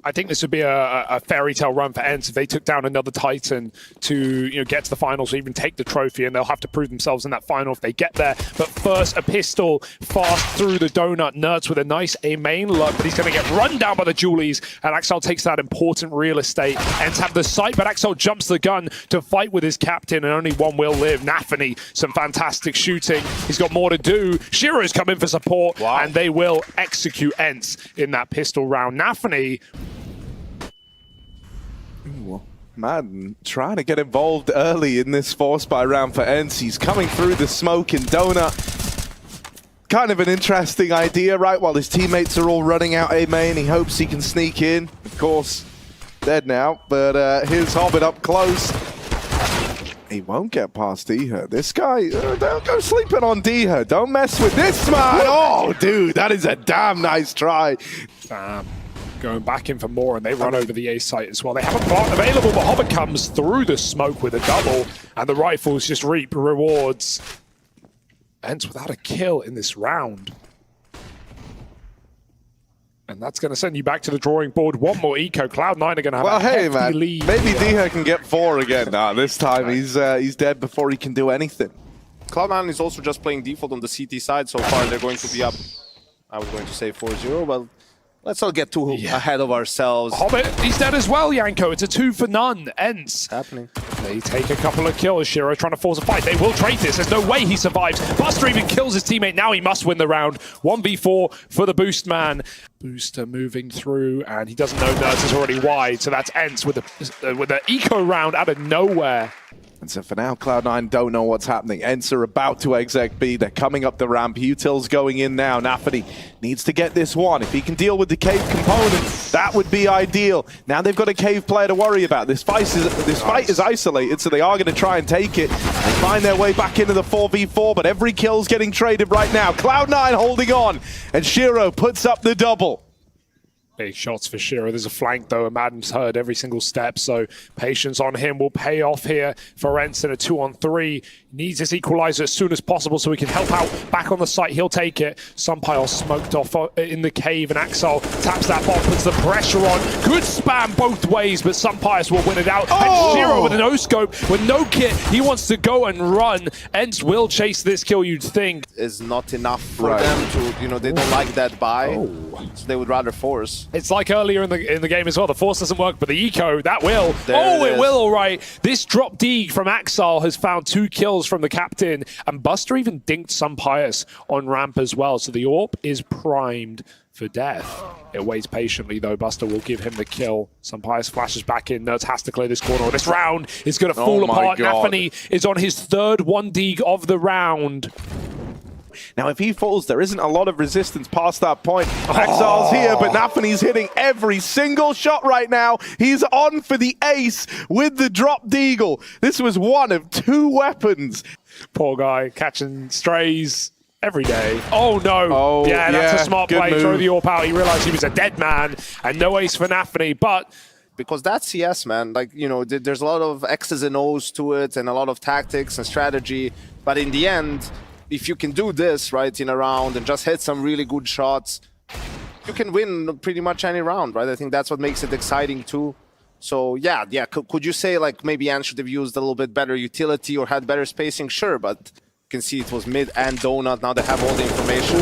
I think this would be a fairy tale run for ENCE if they took down another Titan to get to the finals or even take the trophy, and they'll have to prove themselves in that final if they get there. But first, a pistol fast through the donut. Nerds with a nice A main look, but he's going to get run down by the Julies, and Axel takes that important real estate. ENCE have the sight, but Axel jumps the gun to fight with his captain, and only one will live. Nafany, some fantastic shooting. He's got more to do. Shiro's come in for support, and they will execute ENCE in that pistol round. Nafany. Madden trying to get involved early in this force buy round for ENCE. He's coming through the smoke in donut. Kind of an interesting idea, right? While his teammates are all running out A main, he hopes he can sneak in. Of course, dead now, but here's Hobbit up close. He won't get past Deha. This guy, don't go sleeping on Deha. Don't mess with this man. Oh, dude, that is a damn nice try. Going back in for more, and they run over the A site as well. They have a plant available, but Hobbit comes through the smoke with a double, and the rifles just reap rewards. ENCE without a kill in this round. And that's going to send you back to the drawing board. One more eco. Cloud9 are going to have a hefty lead. Maybe Deha can get 4 again. Nah, this time he's dead before he can do anything. Cloud9 is also just playing default on the CT side so far. They're going to be up, I was going to say 4-0, but let's not get too ahead of ourselves. Hobbit, he's dead as well, Yanko. It's a 2 for none. ENCE. Happening. They take a couple of kills. Shiro trying to force a fight. They will trade this. There's no way he survives. Buster even kills his teammate. Now he must win the round. 1v4 for the Boost man. Booster moving through, and he doesn't know Nerds is already wide. So that's ENCE with the eco round out of nowhere. And so for now, Cloud9 don't know what's happening. ENCE are about to exec B. They're coming up the ramp. Util's going in now. Nafany needs to get this one. If he can deal with the cave component, that would be ideal. Now they've got a cave player to worry about. This fight is isolated, so they are going to try and take it. They find their way back into the 4v4, but every kill's getting traded right now. Cloud9 holding on, and Shiro puts up the double. Big shots for Shiro. There's a flank though, and Madden's heard every single step, so patience on him will pay off here for ENCE in a 2-on-3. Needs his equalizer as soon as possible so he can help out back on the site. He'll take it. Sumpile smoked off in the cave, and Axel taps that ball, puts the pressure on. Good spam both ways, but Sumpire will win it out. And Shiro with a no-scope, with no kit, he wants to go and run. ENCE will chase this kill, you'd think. Is not enough for them to, they don't like that buy, so they would rather force. It's like earlier in the game as well. The force doesn't work, but the eco, that will. It will, all right. This drop D from Axel has found 2 kills from the captain, and Buster even dinked Sumpire on ramp as well. So the AWP is primed for death. It waits patiently though. Buster will give him the kill. Sumpire flashes back in. Nerds has to clear this corner. This round is going to fall apart. Nafany is on his 3rd 1D of the round. Now, if he falls, there isn't a lot of resistance past that point. Axel's here, but Nafany's hitting every single shot right now. He's on for the ace with the drop deagle. This was one of 2 weapons. Poor guy catching strays every day. Oh no. Yeah, that's a smart play. Move. Throw the AWP out. He realized he was a dead man, and no ace for Nafany, but because that's CS, man. Like, there's a lot of X's and O's to it and a lot of tactics and strategy. But in the end, if you can do this, right, in a round and just hit some really good shots, you can win pretty much any round, right? I think that's what makes it exciting too. So yeah. Could you say like maybe ENCE should have used a little bit better utility or had better spacing? Sure, but you can see it was mid and donut. Now they have all the information.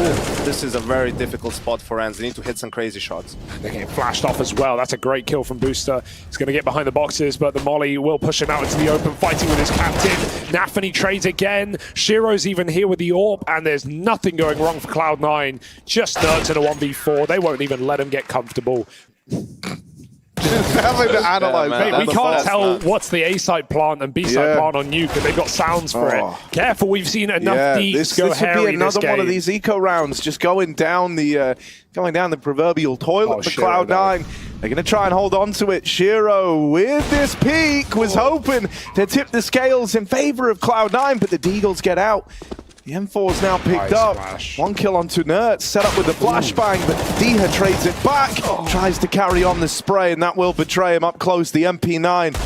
This is a very difficult spot for ENCE. They need to hit some crazy shots. They're getting flashed off as well. That's a great kill from Booster. He's going to get behind the boxes, but the molly will push him out into the open, fighting with his captain. Nafany trades again. Shiro's even here with the AWP, and there's nothing going wrong for Cloud9. Just Nerds in a 1v4. They won't even let him get comfortable. Having to analyze we can't tell what's the A-site plant and B-site plant on Nuke, and they've got sounds for it. Careful, we've seen enough deeks go hairy. This would be another one of these eco rounds, just going down the proverbial toilet for Cloud9. They're going to try and hold on to it. Shiro with this peek was hoping to tip the scales in favor of Cloud9, but the Deagles get out. The M4's now picked up. Splash. 1 kill onto Nerds, set up with the flashbang, but Deha trades it back. Tries to carry on the spray, and that will betray him up close. The MP9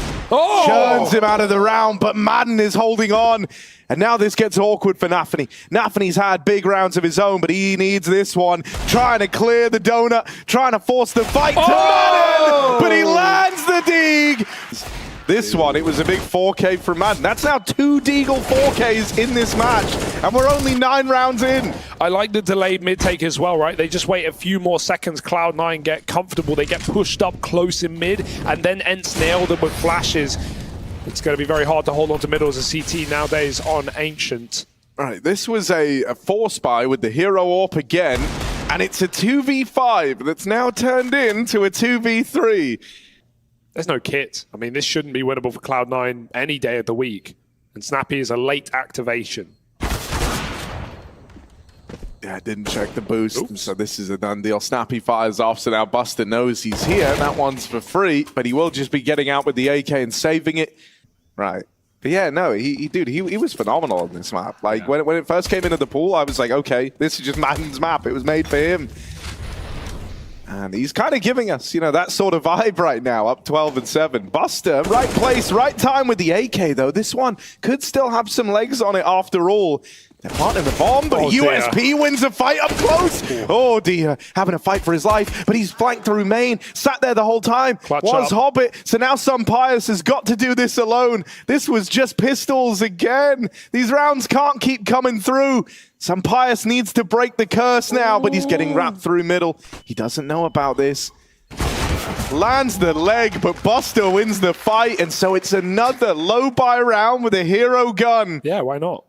churns him out of the round, but Madden is holding on. And now this gets awkward for Nafany. Nafany's had big rounds of his own, but he needs this one. Trying to clear the donut, trying to force the fight to Madden. this one, it was a big 4K from Madden. That's now 2 Deagle 4Ks in this match, and we're only 9 rounds in. I like the delayed mid-take as well, right? They just wait a few more seconds. Cloud9 get comfortable. They get pushed up close in mid, and then ENCE nail them with flashes. It's going to be very hard to hold on to middle as a CT nowadays on Ancient. All right, this was a force buy with the hero AWP again, and it's a 2v5 that's now turned into a 2v3. There's no kit. I mean, this shouldn't be winnable for Cloud9 any day of the week. And Snappy is a late activation. Yeah, I didn't check the boost, so this is a done deal. Snappy fires off, so now Buster knows he's here. That one's for free, but he will just be getting out with the AK and saving it. Right. But yeah, no, he was phenomenal on this map. Like, when it first came into the pool, I was like, okay, this is just Madden's map. It was made for him. And he's kind of giving us, you know, that sort of vibe right now, up 12-7. Buster, right place, right time with the AK, though. This one could still have some legs on it after all. They're planting the bomb, but USP wins the fight up close. Oh dear, having a fight for his life, but he's flanked through main, sat there the whole time. Was Hobbit, so now Pius has got to do this alone. This was just pistols again. These rounds can't keep coming through. Pius needs to break the curse now, but he's getting wrapped through middle. He doesn't know about this. Lands the leg, but Buster wins the fight, and so it's another low buy round with a hero gun. Yeah, why not?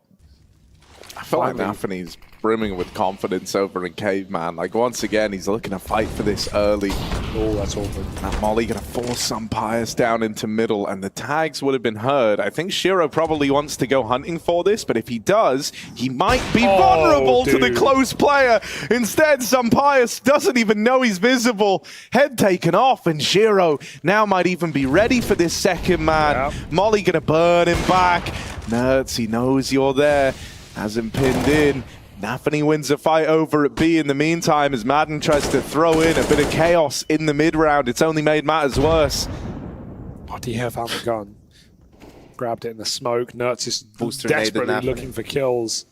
I feel like Nathany's brimming with confidence over in Caveman. Like, once again, he's looking to fight for this early. Oh, that's awkward. Now Molly going to force Pius down into middle, and the tags would have been heard. I think Shiro probably wants to go hunting for this, but if he does, he might be vulnerable to the close player. Instead, Pius doesn't even know he's visible. Head taken off, and Shiro now might even be ready for this second man. Molly going to burn him back. Nerds, he knows you're there. Has him pinned in. Nathany wins the fight over at B in the meantime as Madden tries to throw in a bit of chaos in the mid-round. It's only made matters worse. Oh, Dia found the gun. Grabbed it in the smoke. Nertz is desperately looking for kills.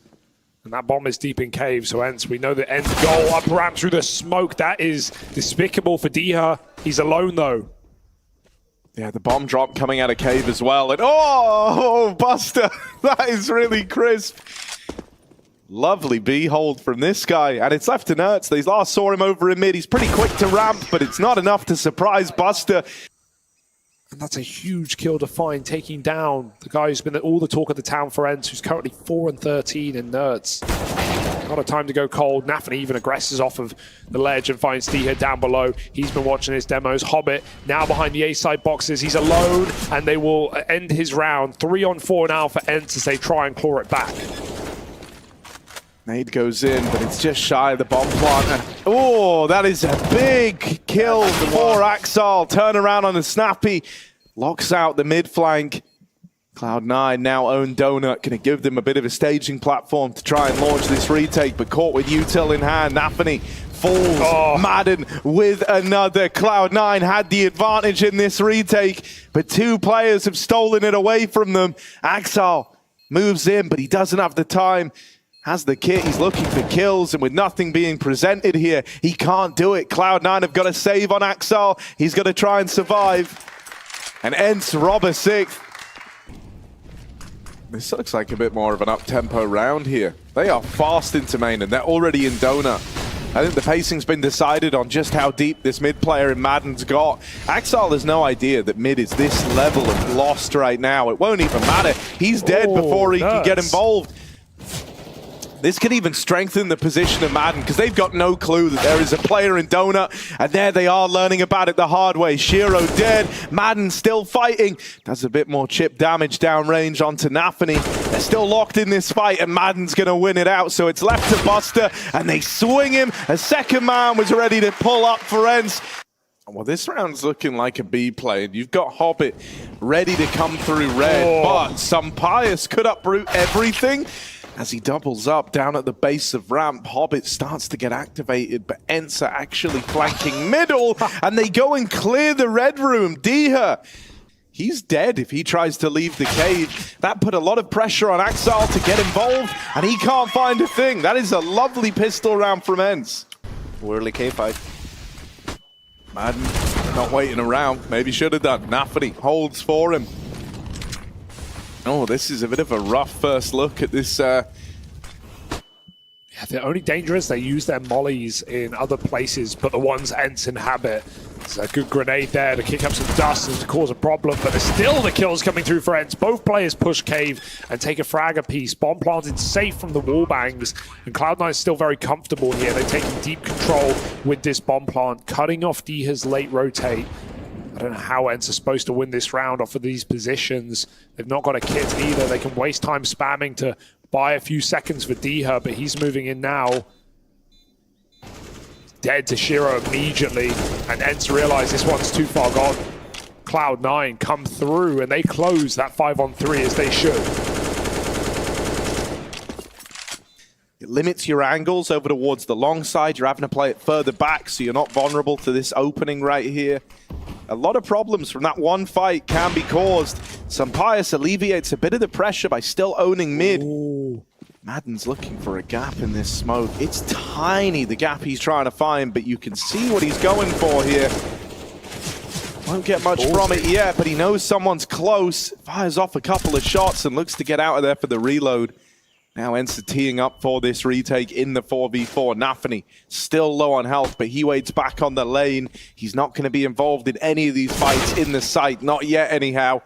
And that bomb is deep in cave, so ENCE, we know the end goal up ramp through the smoke. That is despicable for Dia. He's alone, though. Yeah, the bomb drop coming out of cave as well. And oh, Buster, that is really crisp. Lovely B hold from this guy, and it's left to Nertz. They last saw him over in mid. He's pretty quick to ramp, but it's not enough to surprise Buster. And that's a huge kill to find, taking down the guy who's been all the talk of the town for ENCE, who's currently 4-13 in Nertz. Not a time to go cold. Nathany even aggresses off of the ledge and finds Dia down below. He's been watching his demos. Hobbit now behind the A-side boxes. He's alone, and they will end his round. 3-on-4 now for ENCE as they try and claw it back. Nade goes in, but it's just shy of the bomb planter. Oh, that is a big kill for Axal. Turn around on the Snappy. Locks out the mid flank. Cloud9 now own Donut. Going to give them a bit of a staging platform to try and launch this retake, but caught with util in hand. Nathany falls. Madden with another. Cloud9 had the advantage in this retake, but two players have stolen it away from them. Axal moves in, but he doesn't have the time. Has the kit, he's looking for kills, and with nothing being presented here, he can't do it. Cloud9 have got to save on Axal. He's got to try and survive. And ENCE rob a sixth. This looks like a bit more of an up-tempo round here. They are fast into main, and they're already in Donut. I think the pacing's been decided on just how deep this mid player in Madden's got. Axal has no idea that mid is this level of lost right now. It won't even matter. He's dead before he can get involved. This could even strengthen the position of Madden because they've got no clue that there is a player in Donut, and there they are learning about it the hard way. Shiro dead, Madden still fighting. Does a bit more chip damage downrange onto Nathany. They're still locked in this fight, and Madden's going to win it out, so it's left to Buster, and they swing him. A second man was ready to pull up for ENCE. Well, this round's looking like a B play, and you've got Hobbit ready to come through red, but Pius could uproot everything. As he doubles up down at the base of ramp, Hobbit starts to get activated, but ENCE are actually flanking middle, and they go and clear the red room. Dia, he's dead if he tries to leave the cave. That put a lot of pressure on Axal to get involved, and he can't find a thing. That is a lovely pistol round from ENCE. Early K fight. Madden not waiting around. Maybe should have done. Nathany holds for him. Oh, this is a bit of a rough first look at this. Yeah, the only danger is they use their mollies in other places, but the ones ENCE inhabit. It's a good grenade there to kick up some dust and to cause a problem, but there's still the kills coming through for ENCE. Both players push cave and take a frag apiece. Bomb planted safe from the wall bangs, and Cloud9 is still very comfortable here. They're taking deep control with this bomb plant, cutting off Diha's late rotate. I don't know how ENCE are supposed to win this round off of these positions. They've not got a kit either. They can waste time spamming to buy a few seconds for Diha, but he's moving in now. Dead to Shiro immediately, and ENCE realize this one's too far gone. Cloud9 come through, and they close that 5-on-3 as they should. It limits your angles over towards the long side. You're having to play it further back, so you're not vulnerable to this opening right here. A lot of problems from that one fight can be caused. Sampaius alleviates a bit of the pressure by still owning mid. Ooh. Madden's looking for a gap in this smoke. It's tiny, the gap he's trying to find, but you can see what he's going for here. Won't get much from it yet, but he knows someone's close. Fires off a couple of shots and looks to get out of there for the reload. Now ENCE teeing up for this retake in the 4v4. Nafany still low on health, but he waits back on the lane. He's not going to be involved in any of these fights in the site. Not yet, anyhow.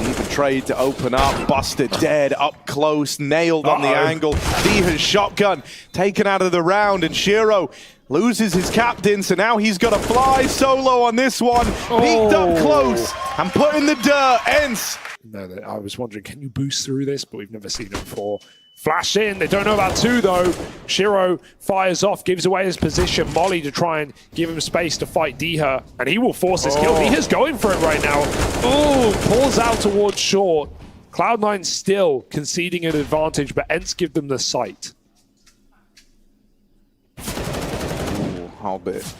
Even trade to open up. Buster dead, up close, nailed on the angle. Diha's shotgun taken out of the round, and Shiro loses his captain, so now he's got to fly solo on this one. Peeked up close and put in the dirt. ENCE. No, I was wondering, can you boost through this? But we've never seen it before. Flash in, they don't know about two though. Shiro fires off, gives away his position. Molly to try and give him space to fight Diha, and he will force this kill. Diha's going for it right now. Ooh, pulls out towards short. Cloud9 still conceding an advantage, but ENCE give them the sight. Ooh, Albert.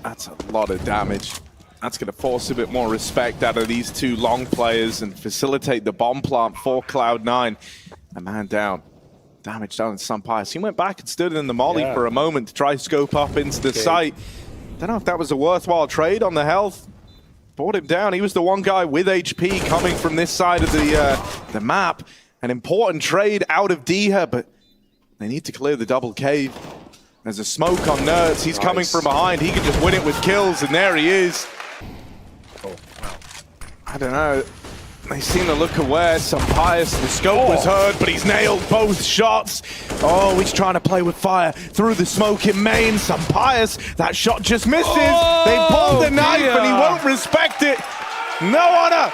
That's a lot of damage. That's going to force a bit more respect out of these two long players and facilitate the bomb plant for Cloud9. A man down. Damage done in Sampaius. He went back and stood in the molly for a moment to try scope up into the site. Don't know if that was a worthwhile trade on the health. Brought him down. He was the one guy with HP coming from this side of the map. An important trade out of Diha, but they need to clear the double cave. There's a smoke on Nerds. He's coming from behind. He could just win it with kills, and there he is. I don't know. They seem to look aware. Sampaius, the scope was heard, but he's nailed both shots. Oh, he's trying to play with fire through the smoke in main. Sampaius, that shot just misses. They pulled the knife and he won't respect it. No honor.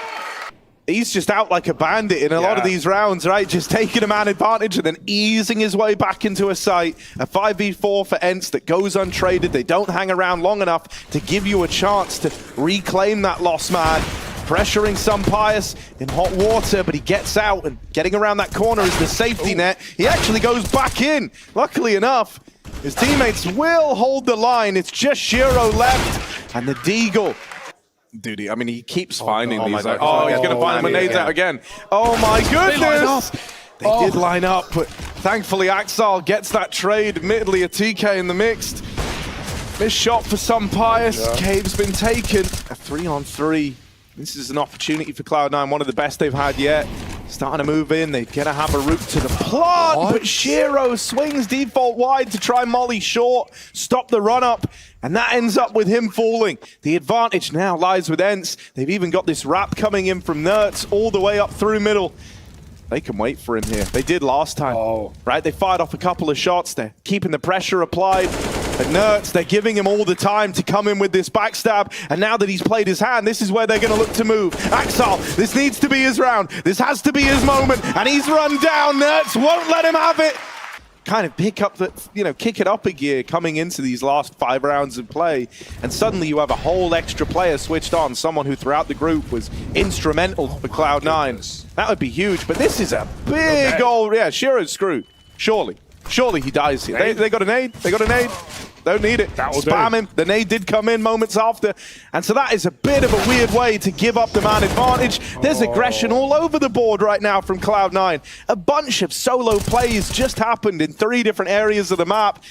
He's just out like a bandit in a lot of these rounds, right? Just taking a man advantage and then easing his way back into a site. A 5v4 for ENCE that goes untraded. They don't hang around long enough to give you a chance to reclaim that lost man. Pressuring Sampaius in hot water, but he gets out, and getting around that corner is the safety net. He actually goes back in. Luckily enough, his teammates will hold the line. It's just Shiro left, and the Deagle. Dude, I mean, he keeps finding these. He's going to find the grenades out again. Oh my goodness! They did line up, but thankfully Axal gets that trade. Admittedly, a TK in the mixed. Missed shot for Sampaius. Cave's been taken. A 3-on-3. This is an opportunity for Cloud9, one of the best they've had yet. Starting to move in, they're going to have a route to the plant, but Shiro swings default wide to try molly short, stop the run-up, and that ends up with him falling. The advantage now lies with ENCE. They've even got this wrap coming in from Nerds all the way up through middle. They can wait for him here. They did last time, right? They fired off a couple of shots. They're keeping the pressure applied. But Nerds, they're giving him all the time to come in with this backstab. And now that he's played his hand, this is where they're going to look to move. Axal, this needs to be his round. This has to be his moment. And he's run down. Nerds won't let him have it. Kind of pick up the, kick it up a gear coming into these last 5 rounds of play. And suddenly you have a whole extra player switched on. Someone who throughout the group was instrumental for Cloud9. That would be huge. But this is a big old, Shiro's screwed. Surely he dies here. They got a nade. They got a nade. Don't need it. Spam him. The nade did come in moments after. And so that is a bit of a weird way to give up the man advantage. There's aggression all over the board right now from Cloud9. A bunch of solo plays just happened in 3 different areas of the map.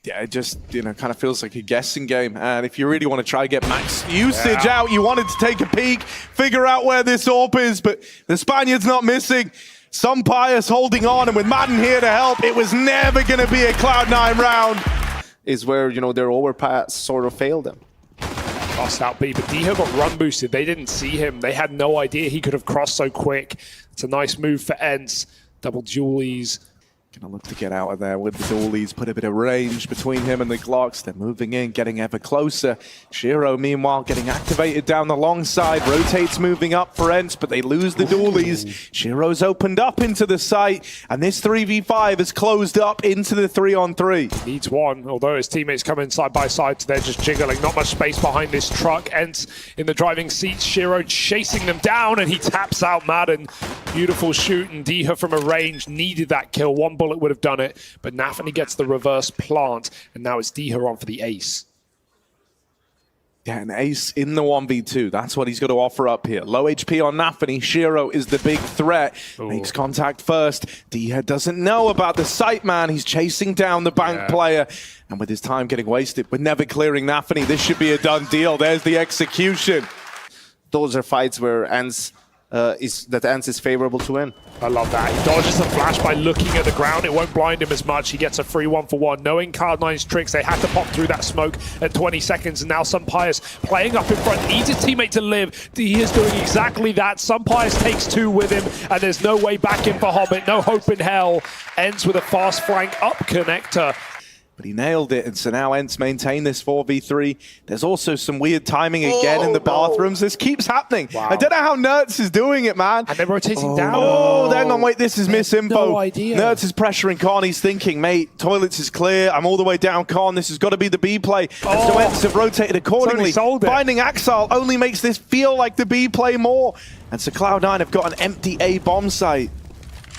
Yeah, it just, you know, kind of feels like a guessing game. And if you really want to try and get max usage out, you wanted to take a peek, figure out where this AWP is, but the Spaniard's not missing. Some Pius holding on, and with Madden here to help, it was never going to be a Cloud9 round. Is where, you know, their overpass sort of failed them. Crossed out B, but Diha got run boosted. They didn't see him. They had no idea he could have crossed so quick. It's a nice move for ENCE. Double dualies. Gonna look to get out of there with the dualies, put a bit of range between him and the Glocks. They're moving in, getting ever closer. Shiro, meanwhile, getting activated down the long side. Rotates moving up for ENCE, but they lose the dualies. Shiro's opened up into the site, and this 3v5 has closed up into the 3-on-3. Needs one, although his teammates come in side by side, so they're just jiggling. Not much space behind this truck. ENCE in the driving seat. Shiro chasing them down, and he taps out Madden. Beautiful shoot, and Diha from a range needed that kill. One bullet would have done it, but Nafany gets the reverse plant, and now it's Diha on for the ace. Yeah, an ace in the 1v2. That's what he's got to offer up here. Low HP on Nafany. Shiro is the big threat. Makes contact first. Diha doesn't know about the site man. He's chasing down the bank player. And with his time getting wasted, we're never clearing Nafany. This should be a done deal. There's the execution. Those are fights where ENCE is favorable to win. I love that. He dodges the flash by looking at the ground. It won't blind him as much. He gets a free 1-for-1. Knowing Cloud9's tricks, they had to pop through that smoke at 20 seconds. And now Pius playing up in front, needs his teammate to live. He is doing exactly that. Pius takes two with him, and there's no way back in for Hobbit. No hope in hell. Ends with a fast flank up connector. But he nailed it, and so now ENCE maintain this 4v3. There's also some weird timing again in the bathrooms. This keeps happening. I don't know how Nertz is doing it, man. And they're rotating down. Oh, hang on, wait, this is misinfo. No idea. Nertz is pressuring Con. He's thinking, mate, toilets is clear. I'm all the way down Con. This has got to be the B play. And so ENCE have rotated accordingly. Finding Axal only makes this feel like the B play more. And so Cloud9 have got an empty A bomb site.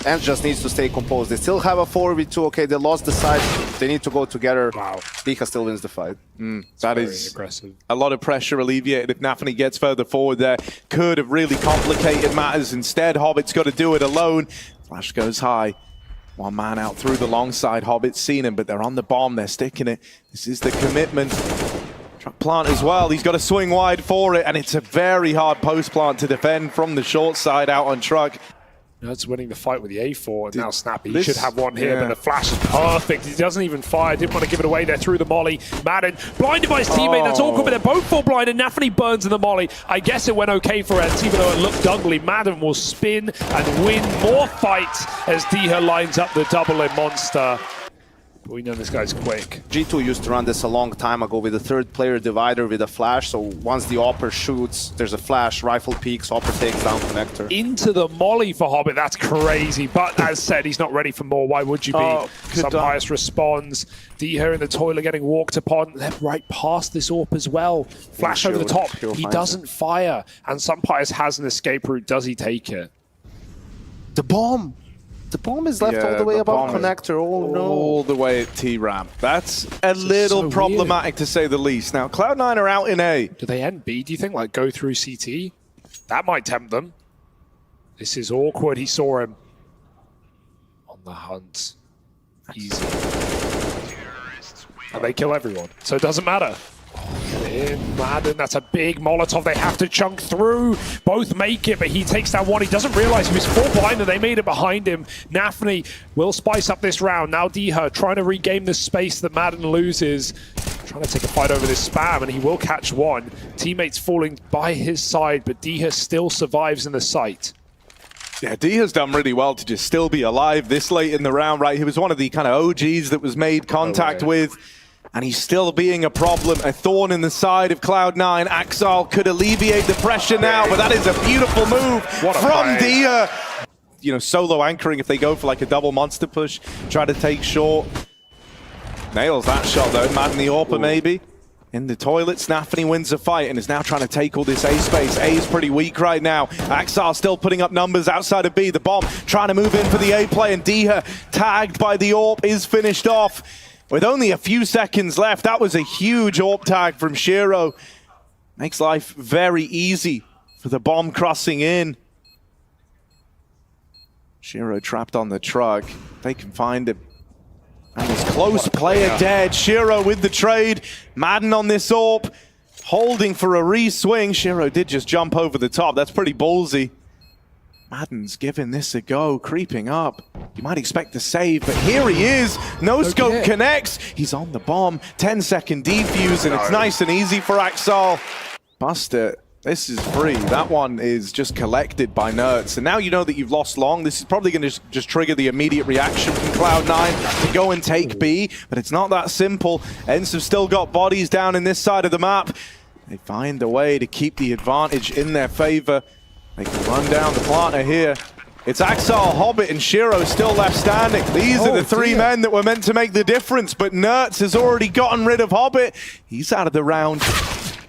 ENCE just needs to stay composed. They still have a 4v2. Okay, they lost the side. They need to go together. Wow. Diha still wins the fight. That is aggressive. A lot of pressure alleviated. If Nafany gets further forward there, could have really complicated matters. Instead, Hobbit's got to do it alone. Flash goes high. One man out through the long side. Hobbit's seen him, but they're on the bomb. They're sticking it. This is the commitment. Truck plant as well. He's got to swing wide for it, and it's a very hard post plant to defend from the short side out on truck. Nertz winning the fight with the A4, and now Snappy. He should have one here, but the flash is perfect. He doesn't even fire. Didn't want to give it away there through the molly. Madden blinded by his teammate. That's all good, but they're both full blind, and Nafany burns in the molly. I guess it went okay for ENCE, even though it looked ugly. Madden will spin and win more fights as Diha lines up the double in Monster. But we know this guy's quick. G2 used to run this a long time ago with a third player divider with a flash. So once the Opper shoots, there's a flash, rifle peaks, Opper takes down connector. Into the molly for Hobbit. That's crazy. But as said, he's not ready for more. Why would you be? Pius responds. Diha in the toilet getting walked upon. Left right past this AWP as well. Flash over the top. He doesn't fire. And Pius has an escape route. Does he take it? The bomb. The bomb is left all the way above connector. Oh no. All the way at T-ramp. That's a little problematic to say the least. Now, Cloud9 are out in A. Do they end B? Do you think, like, go through CT? That might tempt them. This is awkward. He saw him. On the hunt. Easy. And they kill everyone. So it doesn't matter. In Madden, that's a big Molotov. They have to chunk through. Both make it, but he takes down one. He doesn't realize he was full blind and they made it behind him. Nafany will spice up this round. Now Diha trying to regain the space that Madden loses. Trying to take a fight over this spam, and he will catch one. Teammates falling by his side, but Diha still survives in the site. Yeah, Diha's done really well to just still be alive this late in the round, right? He was one of the kind of OGs that was made contact with. And he's still being a problem, a thorn in the side of Cloud9. Axal could alleviate the pressure now, but that is a beautiful move from Diha. You know, solo anchoring if they go for like a double monster push, try to take short. Nails that shot though, Madden the AWPer maybe. In the toilet, Nafany wins the fight and is now trying to take all this A space. A is pretty weak right now. Axal still putting up numbers outside of B. The bomb trying to move in for the A play, and Diha, tagged by the AWP, is finished off. With only a few seconds left, that was a huge AWP tag from Shiro. Makes life very easy for the bomb crossing in. Shiro trapped on the truck. They can find him. And his close player dead. Shiro with the trade. Madden on this AWP. Holding for a re-swing. Shiro did just jump over the top. That's pretty ballsy. Madden's giving this a go, creeping up. You might expect a save, but here he is. No scope connects. He's on the bomb. 10-second defuse, and it's nice and easy for Axel. Buster, this is free. That one is just collected by Nerds. And now you know that you've lost long. This is probably going to just trigger the immediate reaction from Cloud9 to go and take B, but it's not that simple. ENCE have still got bodies down in this side of the map. They find a way to keep the advantage in their favor. They can run down the planter here. It's Axel, Hobbit, and Shiro still left standing. These are the three men that were meant to make the difference, but Nerds has already gotten rid of Hobbit. He's out of the round.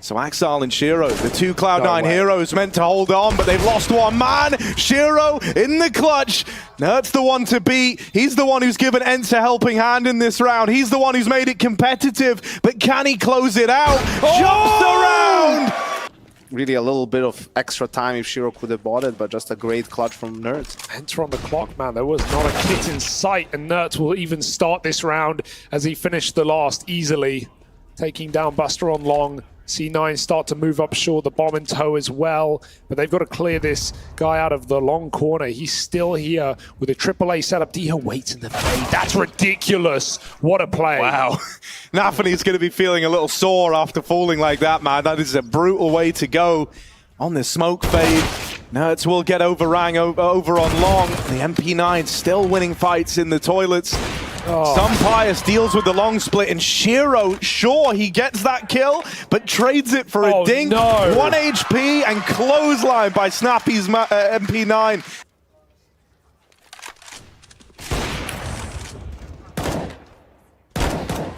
So Axel and Shiro, the two Cloud9 heroes, meant to hold on, but they've lost one man. Shiro in the clutch. Nerds the one to beat. He's the one who's given ENCE a helping hand in this round. He's the one who's made it competitive, but can he close it out? Jumps the round! Really a little bit of extra time if Shiro could have bought it, but just a great clutch from Nerds. ENCE on the clock, man. There was not a kit in sight, and Nerds will even start this round as he finished the last easily, taking down Buster on long. C9 start to move up short, the bomb in tow as well, but they've got to clear this guy out of the long corner. He's still here with a AAA setup. Diha waits in the fade. That's ridiculous. What a play. Wow. Nafany's going to be feeling a little sore after falling like that, man. That is a brutal way to go on the smoke fade. Nerds will get overrang over on long. The MP9 still winning fights in the toilets. Some Pius deals with the long split, and Shiro, sure, he gets that kill, but trades it for a dink. 1 HP and clothesline by Snappy's MP9.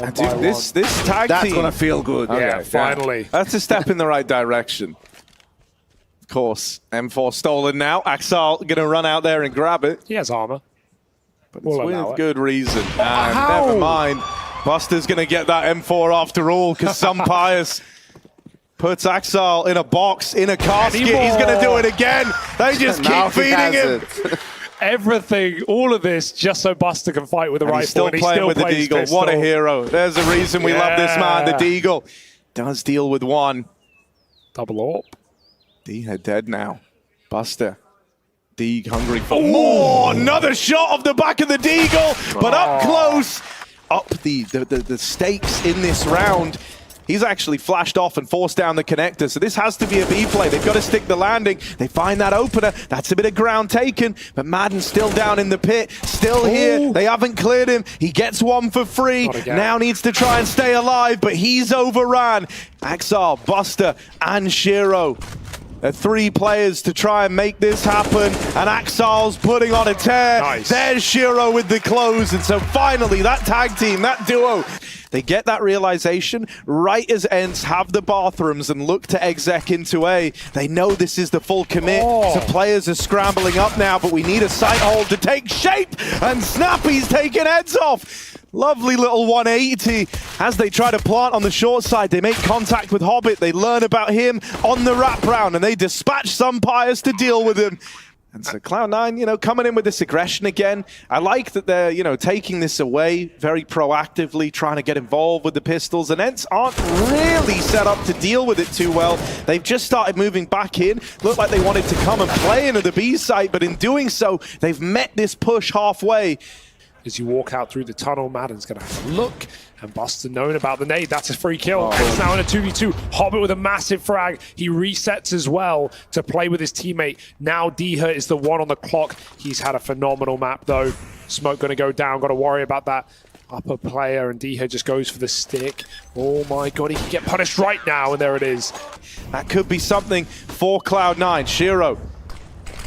And dude, this tag team... That's gonna feel good. Yeah, finally. That's a step in the right direction. Of course, M4 stolen now. Axel gonna run out there and grab it. He has armor. But it's with good reason. Never mind. Buster's going to get that M4 after all, because some Pius puts Axel in a box, in a casket. He's going to do it again. They just keep feeding him. Everything, all of this, just so Buster can fight with the rifle. He's still playing with the Deagle. Pistol. What a hero. There's a reason we love this man. The Deagle does deal with one. Double AWP. D dead now. Buster. Deagle hungry for more. Another shot off the back of the Deagle, but up close. Up the stakes in this round. He's actually flashed off and forced down the connector, so this has to be a B play. They've got to stick the landing. They find that opener. That's a bit of ground taken, but Madden's still down in the pit, still here. They haven't cleared him. He gets one for free. Now needs to try and stay alive, but he's overran. Axel, Buster, and Shiro. Three players to try and make this happen, and Axel's putting on a tear. There's Shiro with the close, and so finally that tag team, that duo, they get that realization right as ENCE have the bathrooms and look to exec into A. They know this is the full commit, so players are scrambling up now, but we need a sight hold to take shape, and Snappy's taking heads off. Lovely little 180 as they try to plant on the short side. They make contact with Hobbit. They learn about him on the wraparound, and they dispatch some Pius to deal with him. And so Cloud9, coming in with this aggression again. I like that they're, taking this away very proactively, trying to get involved with the pistols. And ENCE aren't really set up to deal with it too well. They've just started moving back in. Looked like they wanted to come and play into the B site, but in doing so, they've met this push halfway. As you walk out through the tunnel, Madden's going to have a look, and Buster knowing about the nade. That's a free kill. It's now in a 2v2. Hobbit with a massive frag. He resets as well to play with his teammate. Now Diha is the one on the clock. He's had a phenomenal map, though. Smoke going to go down. Got to worry about that upper player, and Diha just goes for the stick. Oh my god, he can get punished right now, and there it is. That could be something for Cloud9. Shiro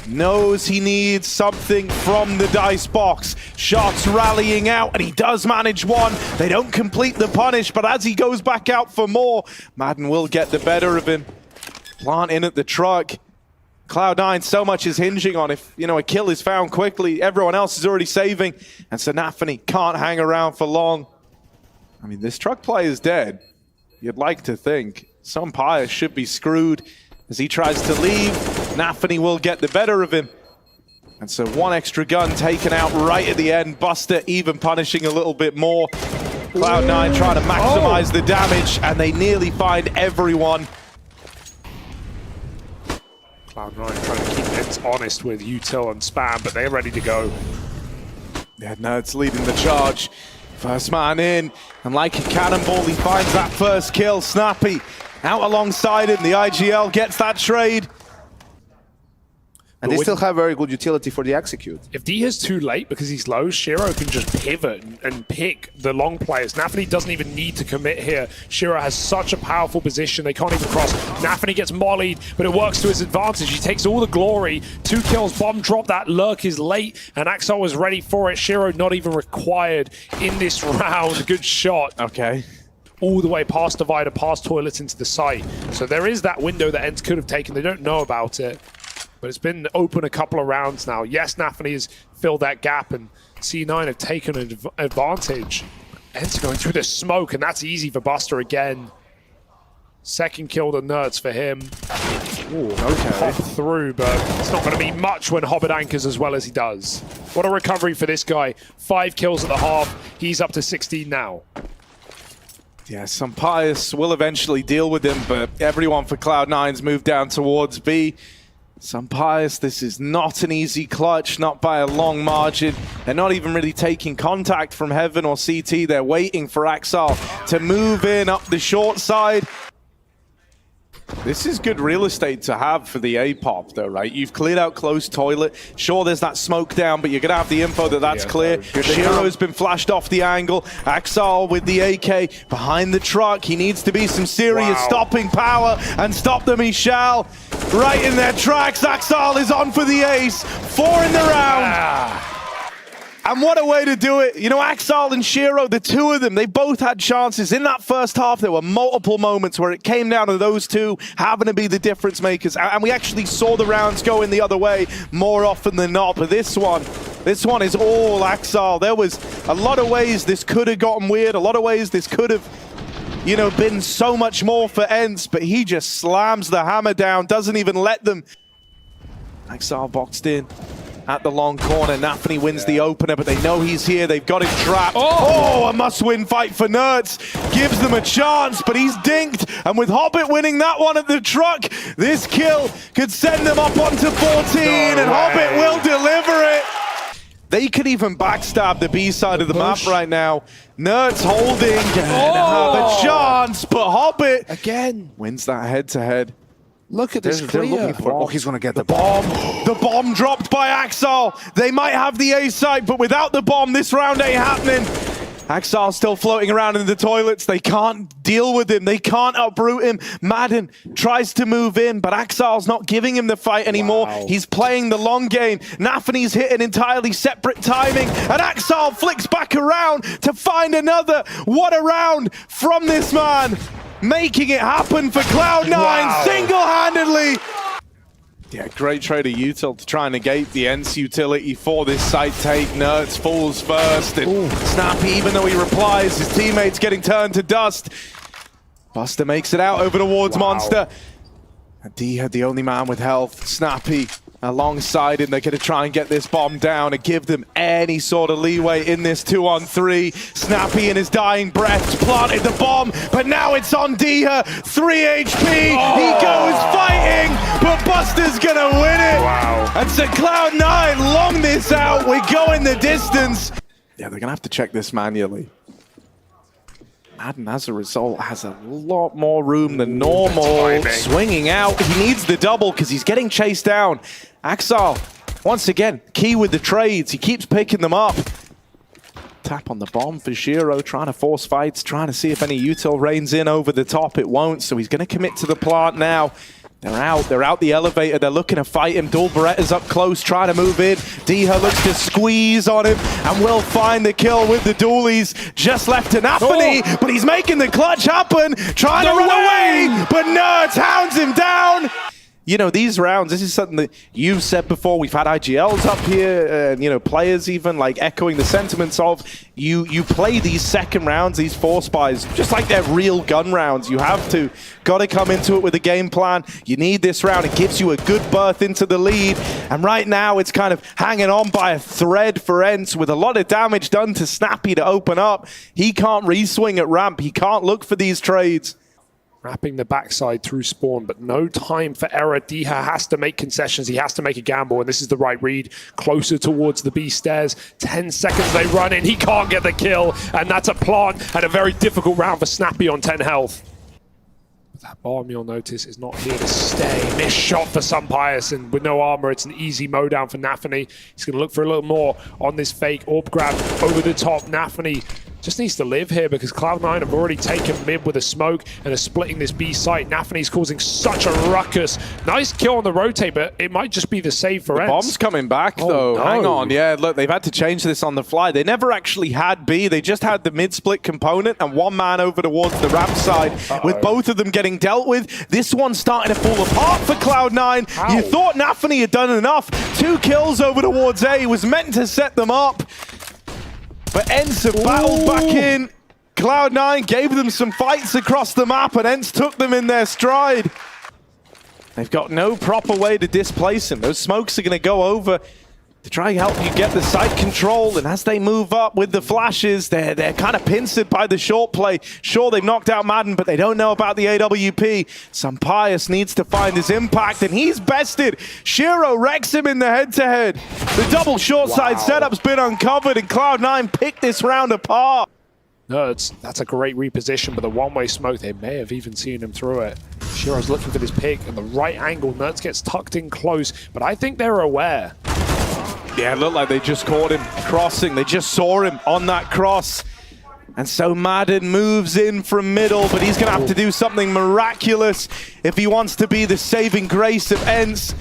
knows he needs something from the dice box. Shots rallying out, and he does manage one. They don't complete the punish, but as he goes back out for more, Madden will get the better of him. Plant in at the truck. Cloud9, so much is hinging on if, a kill is found quickly. Everyone else is already saving, and so Nafany can't hang around for long. I mean, this truck play is dead. You'd like to think. Some Pius should be screwed as he tries to leave. Nafany will get the better of him. And so one extra gun taken out right at the end. Buster even punishing a little bit more. Cloud9 trying to maximize the damage, and they nearly find everyone. Cloud9 trying to keep ENCE honest with util and spam, but they're ready to go. Yeah, Nerds leading the charge. First man in, and like a cannonball, he finds that first kill. Snappy out alongside him. The IGL gets that trade. And they still have very good utility for the execute. If D is too late because he's low, Shiro can just pivot and pick the long players. Nafany doesn't even need to commit here. Shiro has such a powerful position, they can't even cross. Nafany gets mollied, but it works to his advantage. He takes all the glory. 2 kills, bomb drop, that lurk is late, and Axel was ready for it. Shiro not even required in this round. Good shot. Okay. All the way past Divider, past toilets into the site. So there is that window that ENCE could have taken. They don't know about it. But it's been open a couple of rounds now. Yes, Nafany has filled that gap, and C9 have taken an advantage. ENCE going through the smoke, and that's easy for Buster again. Second kill to Nerds for him. Ooh, okay. Pop through, but it's not going to be much when Hobbit anchors as well as he does. What a recovery for this guy. 5 kills at the half. He's up to 16 now. Yeah, some Pius will eventually deal with him, but everyone for Cloud9's moved down towards B. Some Pius, this is not an easy clutch, not by a long margin. They're not even really taking contact from Heaven or CT. They're waiting for Axel to move in up the short side. This is good real estate to have for the A-pop though, right? You've cleared out close toilet. Sure, there's that smoke down, but you're going to have the info that that's clear. Shiro's been flashed off the angle. Axel with the AK behind the truck. He needs to be some serious stopping power, and stop them he shall. Right in their tracks, Axel is on for the ace. 4 in the round. And what a way to do it. You know, Axel and Shiro, the two of them, they both had chances. In that first half, there were multiple moments where it came down to those two having to be the difference makers. And we actually saw the rounds going the other way more often than not. But this one is all Axel. There was a lot of ways this could have gotten weird. A lot of ways this could have, you know, been so much more for ENCE. But he just slams the hammer down, doesn't even let them. Axel boxed in at the long corner. Nafany wins the opener, but they know he's here. They've got him trapped. Oh, a must-win fight for Nerds. Gives them a chance, but he's dinked. And with Hobbit winning that one at the truck, this kill could send them up onto 14, and Hobbit will deliver it. They could even backstab the B side of the map right now. Nerds holding and have a chance, but Hobbit again wins that head-to-head. Look at this clear. Oh, he's going to get the bomb. The bomb dropped by Axel. They might have the A side, but without the bomb, this round ain't happening. Axel's still floating around in the toilets. They can't deal with him. They can't uproot him. Madden tries to move in, but Axel's not giving him the fight anymore. He's playing the long game. Nafany's hit an entirely separate timing, and Axel flicks back around to find another. What a round from this man. Making it happen for Cloud9 single-handedly. Yeah, great trade of util to try and negate the ENCE utility for this side take. Nerds falls first, and Snappy, even though he replies, his teammates getting turned to dust. Buster makes it out over towards Monster. And D had the only man with health. Snappy alongside him. They're going to try and get this bomb down and give them any sort of leeway in this 2-on-3. Snappy in his dying breath planted the bomb, but now it's on Diha. 3 HP. He goes fighting, but Buster's going to win it. And so Cloud9 long this out. We're going the distance. Yeah, they're going to have to check this manually. Madden, as a result, has a lot more room than normal. Swinging out. He needs the double because he's getting chased down. Axel, once again, key with the trades. He keeps picking them up. Tap on the bomb for Shiro, trying to force fights, trying to see if any util rains in over the top. It won't, so he's going to commit to the plant now. They're out the elevator. They're looking to fight him. Dual Beretta's up close, trying to move in. Diha looks to squeeze on him and will find the kill with the dualies. Just left to Nafany, but he's making the clutch happen. Trying to run away, but Nerds hounds him down. you know, these rounds, this is something that you've said before. We've had IGLs up here, and, you know, players even like echoing the sentiments of you play these second rounds, these force buys, just like they're real gun rounds. You have to, got to come into it with a game plan. You need this round. It gives you a good berth into the lead. And right now, it's kind of hanging on by a thread for ENCE with a lot of damage done to Snappy to open up. He can't re-swing at ramp. He can't look for these trades. Wrapping the backside through spawn, but no time for error. Diha has to make concessions. He has to make a gamble, and this is the right read. Closer towards the B stairs. 10 seconds they run in. He can't get the kill, and that's a plant and a very difficult round for Snappy on 10 health. But that bomb, you'll notice, is not here to stay. Missed shot for Sunpius, and with no armor, it's an easy mow down for Nafany. He's going to look for a little more on this fake orb grab over the top. Nafany just needs to live here because Cloud9 have already taken mid with a smoke and are splitting this B site. Nafany's causing such a ruckus. Nice kill on the rotate, but it might just be the save for ENCE. Bomb's coming back, though. No. Hang on. Yeah, look, they've had to change this on the fly. They never actually had B. They just had the mid-split component and one man over towards the ramp side. With both of them getting dealt with. This one's starting to fall apart for Cloud9. You thought Nafany had done enough. 2 kills over towards A. Was meant to set them up. But ENCE have battled back in. Cloud9 gave them some fights across the map, and ENCE took them in their stride. They've got no proper way to displace him. Those smokes are going to go over to try and help you get the site control, and as they move up with the flashes, they're kind of pincered by the short play. Sure, they've knocked out Madden, but they don't know about the AWP. Sunpius needs to find his impact, and he's bested. Shiro wrecks him in the head-to-head. The double short side setup's been uncovered, and Cloud9 picked this round apart. No, that's a great reposition, but the one-way smoke, they may have even seen him through it. Shiro's looking for this pick, and the right angle, Nerds gets tucked in close, but I think they're aware. Yeah, it looked like they just caught him crossing. They just saw him on that cross. And so Madden moves in from middle, but he's going to have to do something miraculous if he wants to be the saving grace of ENCE.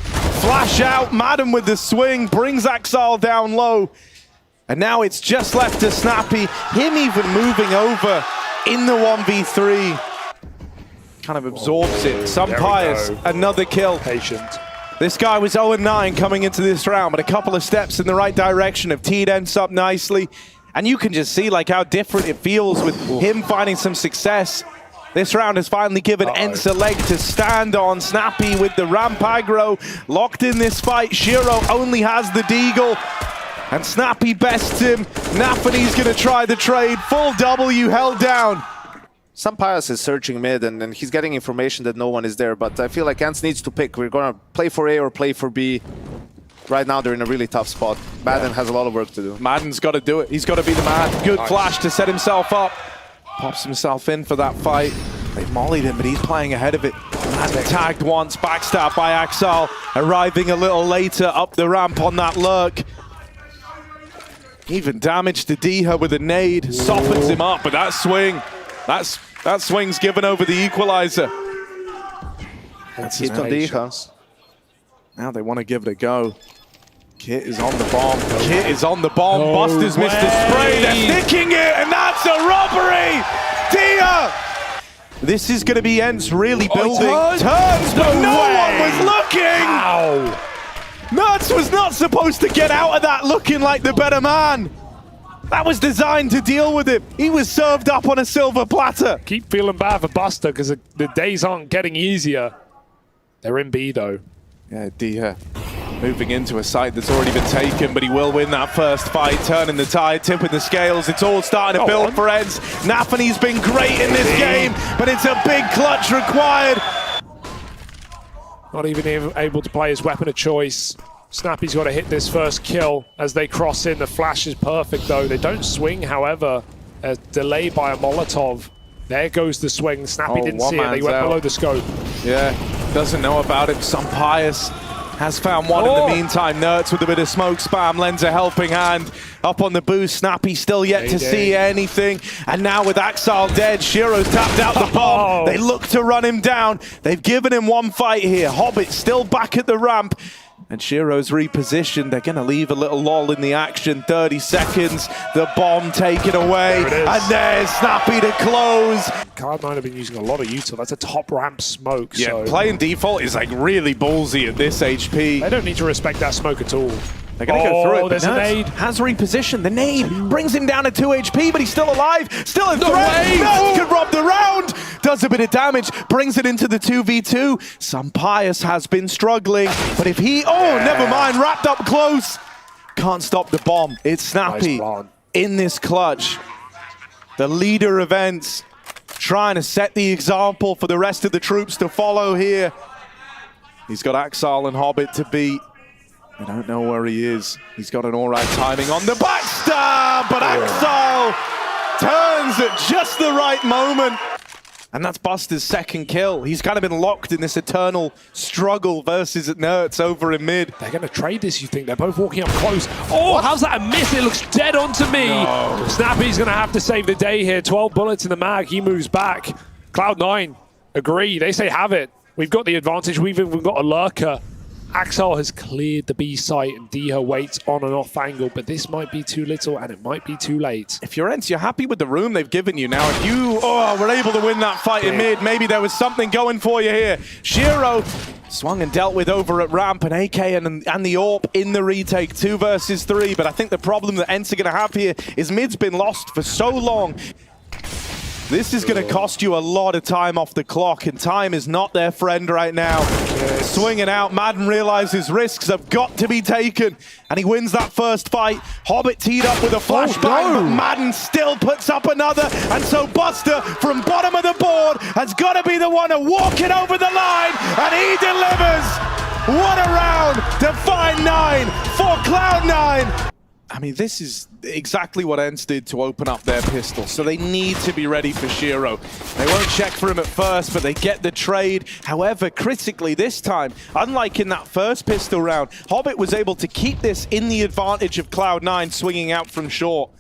Flash out, Madden with the swing, brings Axal down low. And now it's just left to Snappy, him even moving over in the 1v3. Kind of absorbs it. Sunpius, another kill. Patient. This guy was 0-9 coming into this round, but a couple of steps in the right direction have teed ENCE up nicely. And you can just see like how different it feels with him finding some success. This round has finally given ENCE a leg to stand on. Snappy with the ramp aggro, locked in this fight. Shiro only has the deagle, and Snappy bests him. Nafany's gonna try the trade. Full W held down. Sunpius is searching mid, and he's getting information that no one is there, but I feel like ENCE needs to pick. We're going to play for A or play for B. Right now, they're in a really tough spot. Madden has a lot of work to do. Madden's got to do it. He's got to be the man. Good flash to set himself up. Pops himself in for that fight. They've mollied him, but he's playing ahead of it. Madden tagged once, backstabbed by Axal, arriving a little later up the ramp on that lurk. Even damage to Diha with a nade. Softens him up, but that swing... That swing's given over the equalizer. That's hit on Diha. Now they want to give it a go. Kit is on the bomb. Kit is on the bomb. Buster's missed the spray. They're nicking it, and that's a robbery! Diha! This is going to be ENCE really building. Turns, but no one was looking! Ow. Nuts was not supposed to get out of that looking like the better man. That was designed to deal with him. He was served up on a silver platter. Keep feeling bad for Buster because the days aren't getting easier. They're in B though. Yeah, Diha moving into a site that's already been taken, but he will win that first fight, turning the tide, tipping the scales. It's all starting to build for ENCE. Nafany's been great in this game, but it's a big clutch required. Not even able to play his weapon of choice. Snappy's got to hit this first kill as they cross in. The flash is perfect though. They don't swing, however. A delay by a Molotov. There goes the swing. Snappy didn't see it. They went below the scope. Yeah, doesn't know about it. Sunpius has found one in the meantime. Nerds with a bit of smoke spam lends a helping hand. Up on the boost, Snappy still yet to see anything. And now with Axal dead, Shiro's tapped out the bomb. They look to run him down. They've given him one fight here. Hobbit still back at the ramp. And Shiro's repositioned. They're going to leave a little lull in the action. 30 seconds. The bomb taken away. And there's Snappy to close. Cloud9 have been using a lot of util. That's a top ramp smoke. Yeah, so playing default is like really ballsy at this HP. they don't need to respect that smoke at all. They're going to go through it. There's a nade. Has repositioned. The nade brings him down to 2 HP, but he's still alive. Still a threat. way. Nuts could rob the round. Does a bit of damage. Brings it into the 2v2. Sampius has been struggling, but if he... Oh, never mind. Wrapped up close. Can't stop the bomb. It's Snappy in this clutch. The leader of ENCE trying to set the example for the rest of the troops to follow here. He's got Axal and Hobbit to beat. I don't know where he is. He's got an alright timing on the backstab, but Axal turns at just the right moment. And that's Buster's second kill. He's kind of been locked in this eternal struggle versus Nerds over in mid. They're going to trade this, you think? They're both walking up close. Oh, how's that a miss? It looks dead on to me. No. Snappy's going to have to save the day here. 12 bullets in the mag. He moves back. Cloud9 agree. They say have it. We've got the advantage. We've even got a lurker. Axel has cleared the B site and Diha waits on and off angle, but this might be too little and it might be too late. If you're ENCE, you're happy with the room they've given you. Now, if you were able to win that fight in mid, maybe there was something going for you here. Shiro swung and dealt with over at ramp, and AK and the AWP in the retake, 2 versus 3. But I think the problem that ENCE are going to have here is mid's been lost for so long. This is going to cost you a lot of time off the clock, and time is not their friend right now. Swinging out, Madden realizes risks have got to be taken, and he wins that first fight. Hobbit teed up with a flashbang, but Madden still puts up another, and so Buster, from bottom of the board, has got to be the one to walk it over the line, and he delivers! What a round to find 9 for Cloud9! I mean, this is exactly what ENCE did to open up their pistol, so they need to be ready for Shiro. They won't check for him at first, but they get the trade. However, critically this time, unlike in that first pistol round, Hobbit was able to keep this in the advantage of Cloud9 swinging out from short.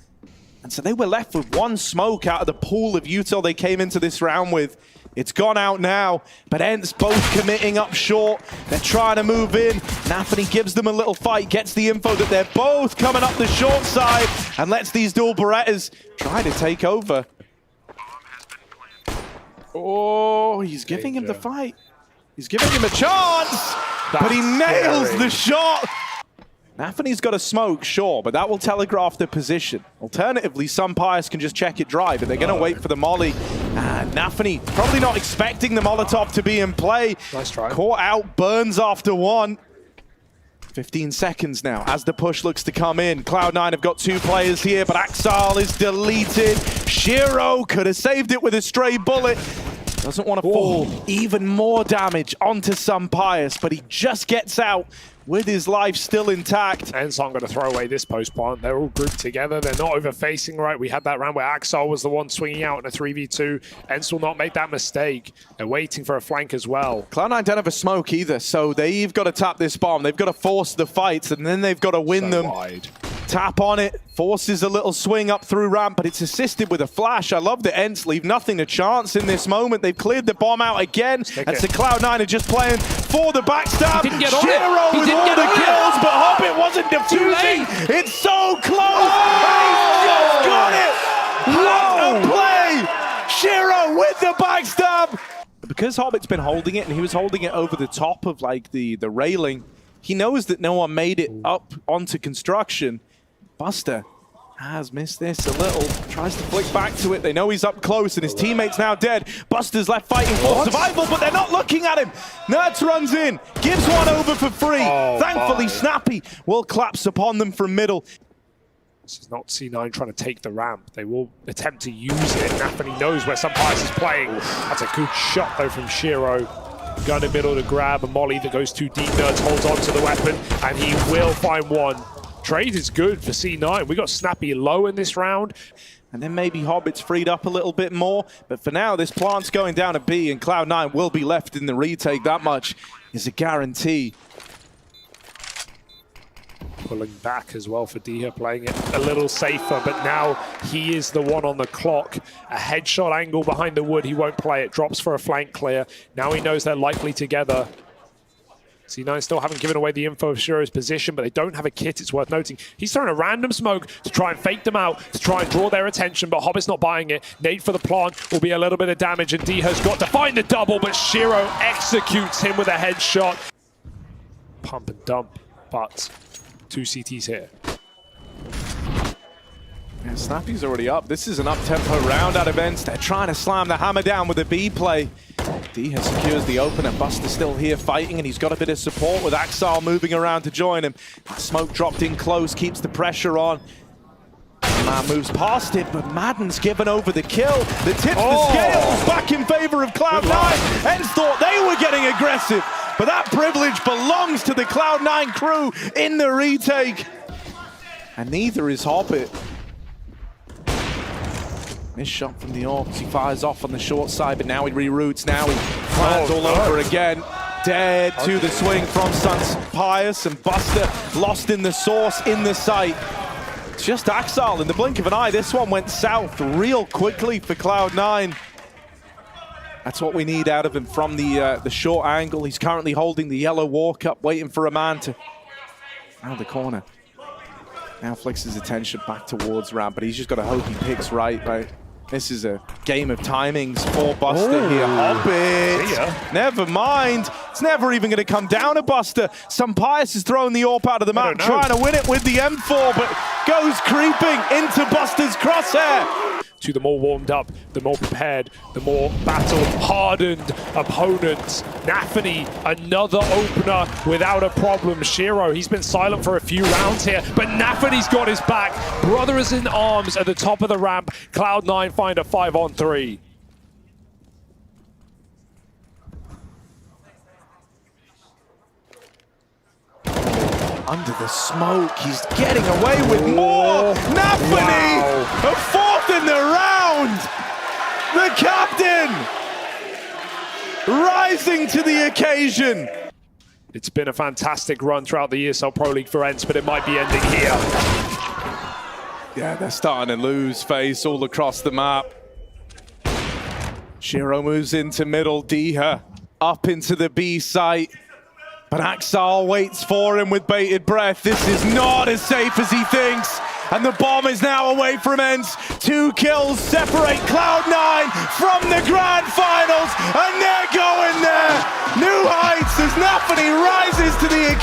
And so they were left with 1 smoke out of the pool of util they came into this round with. It's gone out now, but ENCE both committing up short. They're trying to move in. Nafany gives them a little fight, gets the info that they're both coming up the short side, and lets these dual Berettas try to take over. Oh, he's giving him the fight. He's giving him a chance, but he nails the shot. Nafany's got a smoke, sure, but that will telegraph the position. Alternatively, Sampius can just check it dry, but they're going to wait for the molly. And Nafany probably not expecting the Molotov to be in play. Nice try. Caught out, burns after 1. 15 seconds now as the push looks to come in. Cloud9 have got 2 players here, but Axal is deleted. Shiro could have saved it with a stray bullet. Doesn't want to fall even more damage onto Sampius, but he just gets out with his life still intact. ENCE aren't going to throw away this post plant. They're all grouped together. They're not over-facing right. We had that round where Axel was the one swinging out in a 3v2. ENCE will not make that mistake. They're waiting for a flank as well. Cloud9 don't have a smoke either, so they've got to tap this bomb. They've got to force the fights, and then they've got to win them. Wide. Tap on it, forces a little swing up through ramp, but it's assisted with a flash. I love that ENCE leave nothing to chance in this moment. They've cleared the bomb out again, and so Cloud9 are just playing for the backstab. He didn't get on Shiro it. with all the kills, but Hobbit wasn't defusing. It's so close, and he's just got it. What a play! Shiro with the backstab. Because Hobbit's been holding it, and he was holding it over the top of like the railing, he knows that no one made it up onto construction. Buster has missed this a little, tries to flick back to it. They know he's up close and his teammate's now dead. Buster's left fighting for survival, but they're not looking at him. Nerds runs in, gives one over for free. Thankfully, Snappy will collapse upon them from middle. This is not C9 trying to take the ramp. They will attempt to use it. Nafany knows where Sampius is playing. That's a good shot though from Shiro. Gun in middle to grab a molly that goes too deep. Nerds holds on to the weapon and he will find one. Trade is good for C9. We got Snappy low in this round. And then maybe Hobbit's freed up a little bit more. But for now, this plant's going down to B and Cloud9 will be left in the retake. That much is a guarantee. Pulling back as well for Diha, playing it a little safer, but now he is the one on the clock. A headshot angle behind the wood, he won't play it. Drops for a flank clear. Now he knows they're likely together. C9 still haven't given away the info of Shiro's position, but they don't have a kit, it's worth noting. He's throwing a random smoke to try and fake them out, to try and draw their attention, but Hobbit's not buying it. Nate for the plant will be a little bit of damage, and D has got to find the double, but Shiro executes him with a headshot. Pump and dump, but 2 CTs here. Yeah, Snappy's already up. This is an up-tempo round out of ENCE. They're trying to slam the hammer down with a B play. D has secures the opener. Buster's still here fighting, and he's got a bit of support with Axal moving around to join him. Smoke dropped in close, keeps the pressure on. Man moves past it, but Madden's given over the kill. The tips the scales back in favor of Cloud9. ENCE thought they were getting aggressive, but that privilege belongs to the Cloud9 crew in the retake. And neither is Hobbit. Missed shot from the Orcs. He fires off on the short side, but now he reroutes. Now he plans all over again. Dead to the swing from Suns. Pius and Buster lost in the source, in the sight. It's just Axal in the blink of an eye. This one went south real quickly for Cloud9. That's what we need out of him from the short angle. He's currently holding the yellow walk up, waiting for a man to round the corner. Now flicks his attention back towards Ram, but he's just got to hope he picks right. This is a game of timings for Buster here. Hobbit! Never mind. It's never even going to come down to Buster. Some Pius is throwing the AWP out of the map, trying to win it with the M4, but goes creeping into Buster's crosshair. To the more warmed up, the more prepared, the more battle-hardened opponents. Nafany, another opener without a problem. Shiro, he's been silent for a few rounds here, but Nafany's got his back. Brothers in arms at the top of the ramp. Cloud9 find a 5-on-3. Under the smoke, he's getting away with more. Nafany, a fourth in the round. The captain rising to the occasion. It's been a fantastic run throughout the ESL Pro League for ENCE, but it might be ending here. Yeah, they're starting to lose face all across the map. Shiro moves into middle, Diha up into the B site. But Axal waits for him with bated breath. This is not as safe as he thinks. And the bomb is now away from ENCE. 2 kills separate Cloud9 from the grand finals. And they're going there. New heights as Nafany rises to the occasion.